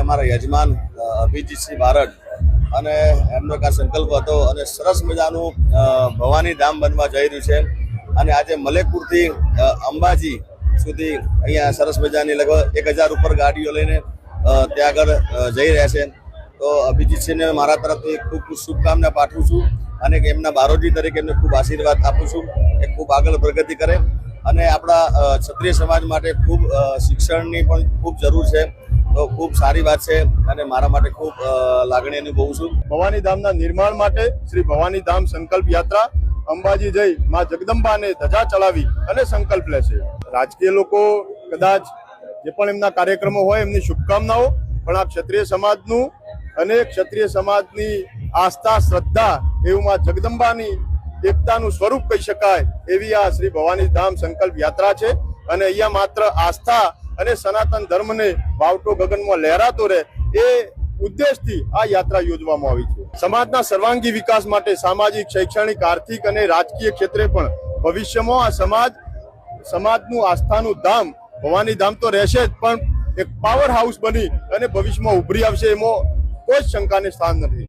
અમારા યજમાન અભિજીતસિંહ બારડ અને એમનો એક સંકલ્પ હતો અને સરસ મજાનું ભવાની ધામ બનવા જઈ રહ્યું છે અને આજે મલેકપુરથી અંબાજી સુધી અહીંયા સરસ મજાની લગભગ 1000 ઉપર ગાડીઓ લઈને ત્યાં આગળ જઈ રહ્યા છે. તો અભિજીતસિંહને મારા તરફથી ખૂબ ખૂબ શુભકામના પાઠવું છું અને એમના બારોજી તરીકે એમને ખૂબ આશીર્વાદ આપું છું એ ખૂબ આગળ પ્રગતિ કરે અને આપણા ક્ષત્રિય સમાજ માટે ખૂબ શિક્ષણની પણ ખૂબ જરૂર છે. તો ખૂબ સારી વાત છે અને મારા માટે ખૂબ લાગણી અનુભવું છું. ભવાની ધામના નિર્માણ માટે શ્રી ભવાની ધામ સંકલ્પ યાત્રા અંબાજી જઈ માં જગદંબાને ધજા ચડાવી અને સંકલ્પ લે છે. રાજકીય લોકો કદાચ જે પણ એમના કાર્યક્રમો હોય એમની શુભકામનાઓ, પણ આ ક્ષત્રિય સમાજનું અને ક્ષત્રિય સમાજની આસ્થા શ્રદ્ધા એવું માં જગદંબાની એકતાનું સ્વરૂપ કહી શકાય એવી આ શ્રી ભવાની ધામ સંકલ્પ યાત્રા છે અને અહીંયા માત્ર આસ્થા અને સનાતન ધર્મને વાવટો ગગનમાં લહેરાતો રહે એ ઉદ્દેશથી આ યાત્રા યોજવામાં આવી છે. સમાજના સર્વાંગી વિકાસ માટે સામાજિક, શૈક્ષણિક, આર્થિક અને રાજકીય ક્ષેત્રે પણ ભવિષ્યમાં આ સમાજનું આસ્થાનું ધામ ભવાની ધામ તો રહેશે જ, પણ એક પાવર હાઉસ બની અને ભવિષ્યમાં ઉભરી આવશે એમાં કોઈ શંકાને સ્થાન નથી.